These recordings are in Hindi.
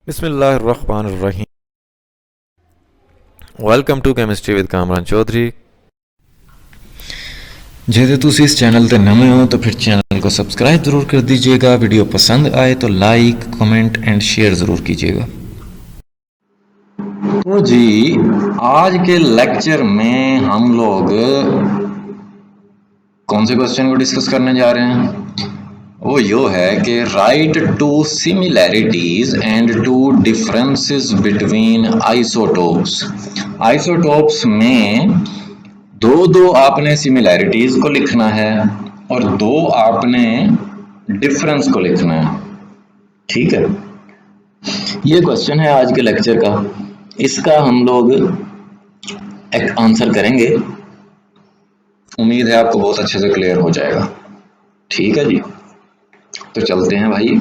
बिस्मिल्लाहिर्रहमानिर्रहीम। Welcome to chemistry with Kamran Chaudhry. ਜੇ ਤੁਸੀਂ ਇਸ ਚੈਨਲ ਤੇ ਨਵੇਂ ਹੋ ਤਾਂ ਫਿਰ चैनल को सब्सक्राइब ज़रूर कर दीजिएगा। वीडियो पसंद आए तो लाइक कमेंट एंड शेयर ज़रूर कीजिएगा। तो जी आज के लेक्चर में हम लोग कौन से क्वेश्चन को डिस्कस करने जा रहे हैं? वो यो है कि write two similarities and two differences between isotopes. Isotopes में दो आपने सिमिलैरिटीज को लिखना है और दो आपने डिफरेंस को लिखना है। ठीक है, ये क्वेश्चन है आज के लेक्चर का। इसका हम लोग एक आंसर करेंगे। उम्मीद है आपको बहुत अच्छे से क्लियर हो जाएगा। ठीक है जी, तो चलते हैं भाई,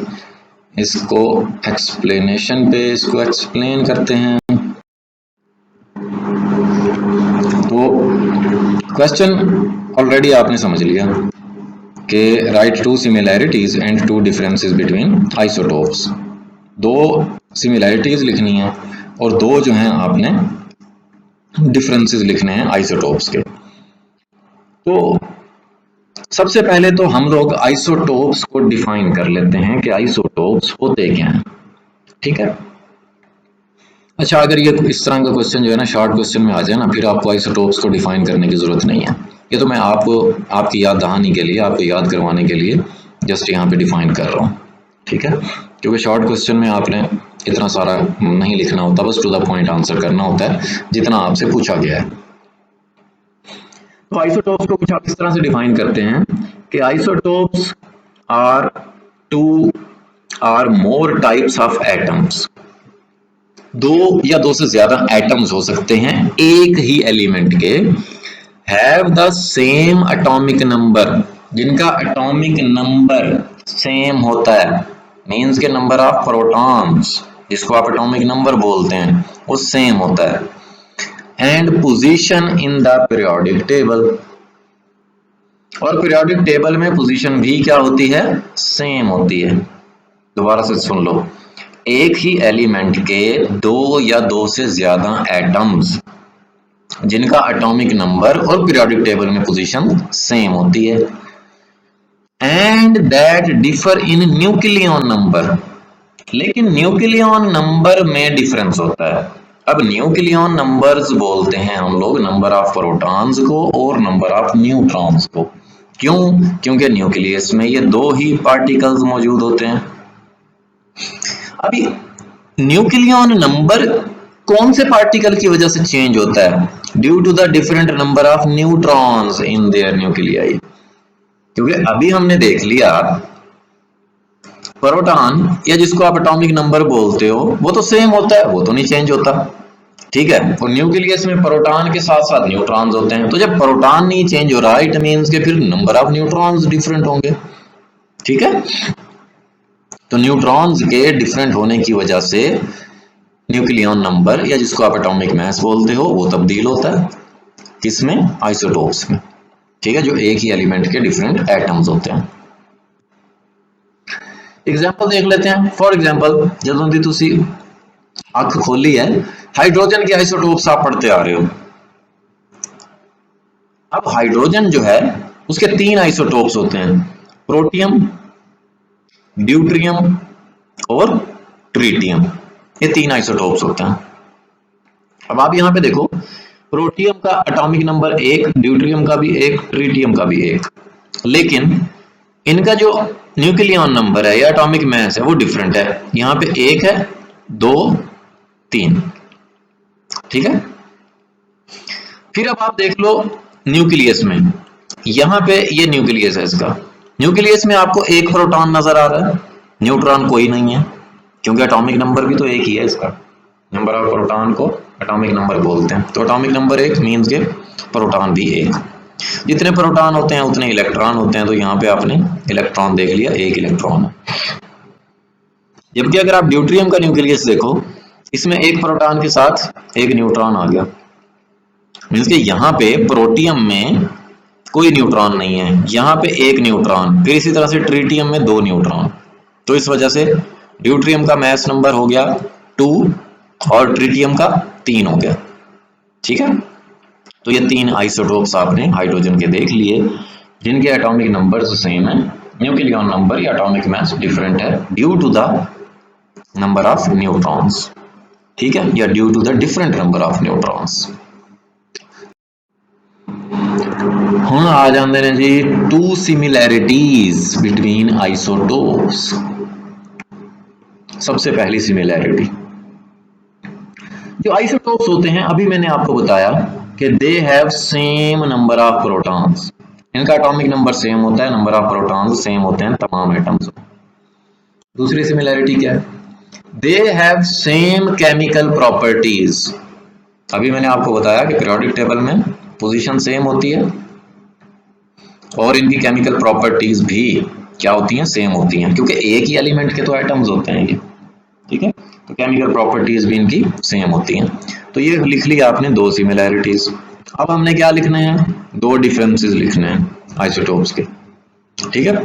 इसको एक्सप्लेनेशन पे इसको एक्सप्लेन करते हैं। तो क्वेश्चन ऑलरेडी आपने समझ लिया कि write two similarities and two differences between isotopes. दो सिमिलैरिटीज लिखनी है और दो जो हैं आपने डिफरेंसेस लिखने हैं आइसोटोप्स के। तो सबसे पहले तो हम लोग आइसोटोप्स को डिफाइन कर लेते हैं कि आइसोटोप्स होते क्या हैं। ठीक है, अच्छा, अगर ये इस तरह का क्वेश्चन जो है ना शॉर्ट क्वेश्चन में आ जाए ना, फिर आपको आइसोटोप्स को डिफाइन करने की जरूरत नहीं है। ये तो मैं आपको आपकी याद दहानी के लिए, आपको याद करवाने के लिए जस्ट यहाँ पे डिफाइन कर रहा हूँ। ठीक है, क्योंकि शॉर्ट क्वेश्चन में आपने इतना सारा नहीं लिखना होता, बस टू द पॉइंट आंसर करना होता है जितना आपसे पूछा गया है। तो आइसोटोप्स को कुछ आप इस तरह से डिफाइन करते हैं कि isotopes are more types of atoms. दो या दो से ज्यादा एटम्स हो सकते हैं एक ही एलिमेंट के, have the same atomic number, जिनका एटॉमिक नंबर सेम होता है, मींस के नंबर ऑफ प्रोटॉन्स जिसको आप एटॉमिक नंबर बोलते हैं वो सेम होता है, and position in the periodic table, और पीरियोडिक टेबल में पोजीशन भी क्या होती है, सेम होती है। दोबारा से सुन लो, एक ही एलिमेंट के दो या दो से ज्यादा एटम्स जिनका एटॉमिक नंबर और पीरियोडिक टेबल में पोजीशन सेम होती है, and that differ in nucleon number, लेकिन न्यूक्लियन नंबर में डिफरेंस होता है। अब न्यूक्लियन नंबर्स बोलते हैं हम लोग नंबर ऑफ प्रोटॉन्स को और नंबर ऑफ न्यूट्रॉन्स को। क्यों? क्योंकि न्यूक्लियस में ये दो ही पार्टिकल्स मौजूद होते हैं। अभी न्यूक्लियन नंबर कौन से पार्टिकल की वजह से चेंज होता है? Due to the different number of neutrons in their nuclei. क्योंकि अभी हमने देख लिया प्रोटॉन या जिसको आप एटॉमिक नंबर बोलते हो वो तो सेम होता है, वो तो नहीं चेंज होता। ठीक है, और न्यूक्लियस में प्रोटॉन के साथ साथ न्यूट्रॉन्स होते हैं, तो जब प्रोटॉन नहीं चेंज हो रहा इट मींस के फिर नंबर ऑफ न्यूट्रॉन्स डिफरेंट होंगे। ठीक है, तो न्यूट्रॉन्स के डिफरेंट होने की वजह से न्यूक्लियन नंबर या जिसको आप एटॉमिक मास बोलते हो वो तब्दील होता है, किसमें? आइसोटोप्स में। ठीक है, जो एक ही एलिमेंट के डिफरेंट एटम्स होते हैं। एग्जांपल देख लेते हैं। फॉर एग्जांपल ਜਦੋਂ ਦੀ ਤੁਸੀਂ ਅੱਖ खोली है, हाइड्रोजन के आइसोटोप्स आप पढ़ते आ रहे हो। अब हाइड्रोजन जो है उसके तीन आइसोटोप्स होते हैं, प्रोटियम, ड्यूट्रियम और ट्रिटियम, ये तीन आइसोटोप्स होते हैं। अब आप यहाँ पे देखो, प्रोटियम का एटॉमिक नंबर 1, ड्यूट्रियम का भी 1, ट्रिटियम का भी 1, लेकिन इनका जो न्यूक्लियन नंबर है या एटॉमिक मास है वो डिफरेंट है। यहाँ पे 1 है, 2, 3। ठीक है, फिर अब आप देख लो न्यूक्लियस में, यहाँ पे ये न्यूक्लियस है, इसका न्यूक्लियस में आपको एक प्रोटॉन नजर आ रहा है, न्यूट्रॉन कोई नहीं है, क्योंकि एटॉमिक नंबर भी तो एक ही है। इसका नंबर ऑफ प्रोटॉन को एटॉमिक नंबर बोलते हैं, तो एटॉमिक नंबर 1 मींस के प्रोटॉन भी 1। जितने प्रोटॉन होते हैं उतने इलेक्ट्रॉन होते हैं, तो यहाँ पे आपने इलेक्ट्रॉन देख लिया, 1 इलेक्ट्रॉन है। जबकि अगर आप ड्यूट्रियम का न्यूक्लियस देखो, इसमें 1 प्रोटॉन के साथ 1 न्यूट्रॉन आ गया, मींस के यहाँ पे प्रोटियम में कोई न्यूट्रॉन नहीं है, यहाँ पे 1 न्यूट्रॉन, फिर इसी तरह से ट्रिटियम में 2 न्यूट्रॉन। तो इस वजह से ड्यूट्रियम का मास नंबर हो गया 2 और ट्रिटियम का 3 हो गया। ठीक है, तो ये 3 आइसोटोप्स आपने हाइड्रोजन के देख लिए जिनके एटॉमिक नंबर्स सेम है, न्यूक्लियन नंबर या एटॉमिक मास डिफरेंट है due to the number of neutrons. ठीक है, या due to the different number of neutrons. ਹੁਣ आ जाते हैं जी 2 सिमिलैरिटीज बिटवीन आइसोटोप्स। सबसे पहली सिमिलैरिटी, जो आइसोटोप्स होते हैं अभी मैंने आपको बताया कि they have same number of protons, इनका एटॉमिक नंबर सेम होता है, नंबर ऑफ प्रोटॉन्स सेम होते हैं तमाम एटम्स। दूसरी सिमिलैरिटी क्या है, they have same chemical properties. अभी मैंने आपको बताया कि पीरियोडिक टेबल में पोजीशन सेम होती है और इनकी केमिकल प्रॉपर्टीज भी क्या होती हैं, सेम होती हैं, क्योंकि एक ही एलिमेंट के तो एटम्स होते हैं ये। ठीक है, तो केमिकल प्रॉपर्टीज भी इनकी सेम होती हैं। तो ये लिख लिया आपने 2 सिमिलैरिटीज। अब हमने क्या लिखने हैं, 2 डिफरेंसेस लिखने हैं आइसोटोप्स के। ठीक है,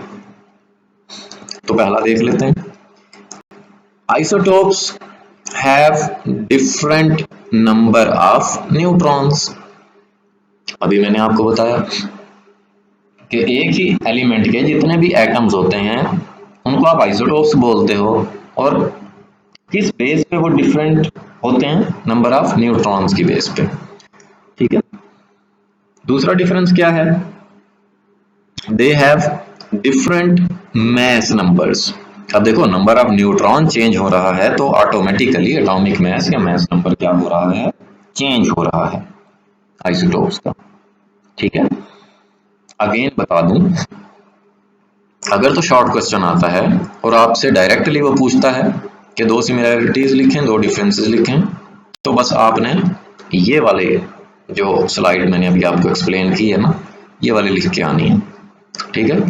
तो पहला देख लेते हैं, isotopes have different number of neutrons. अभी मैंने आपको बताया कि एक ही एलिमेंट के जितने भी एटम्स होते हैं उनको आप आइसोटोप्स बोलते हो, और किस बेस पे वो डिफरेंट होते हैं, नंबर ऑफ न्यूट्रॉन्स की बेस पे। ठीक है, दूसरा डिफरेंस क्या है, they have different mass numbers. अब देखो नंबर ऑफ न्यूट्रॉन चेंज हो रहा है तो ऑटोमेटिकली एटॉमिक मास या मास नंबर क्या हो रहा है, चेंज हो रहा है आइसोटोप्स का। ठीक है, अगेन बता दूं, अगर तो शॉर्ट क्वेश्चन आता है और आपसे डायरेक्टली वो पूछता है कि 2 सिमिलैरिटीज लिखें 2 डिफरेंसेस लिखें, तो बस आपने ये वाले जो स्लाइड मैंने अभी आपको एक्सप्लेन की है ना, ये वाले लिख के आनी है। ठीक है,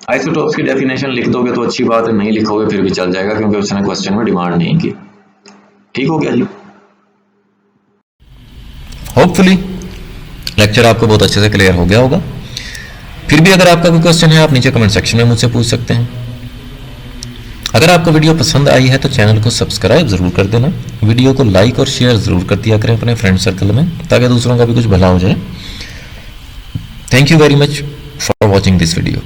आइसोटोप्स की डेफिनेशन लिख दोगे तो अच्छी बात है, नहीं लिखोगे फिर भी चल जाएगा क्योंकि उसने क्वेश्चन में डिमांड नहीं की। ठीक हो गया जी। होपफुली लेक्चर आपको बहुत अच्छे से क्लियर हो गया होगा। फिर भी अगर आपका कोई क्वेश्चन है आप नीचे कमेंट सेक्शन में मुझसे पूछ सकते हैं। अगर आपको वीडियो पसंद आई है तो चैनल को सब्सक्राइब जरूर कर देना, वीडियो को लाइक और शेयर जरूर कर दिया करें अपने फ्रेंड सर्कल में, ताकि दूसरों का भी कुछ भला हो जाए। Thank you very much for watching this video.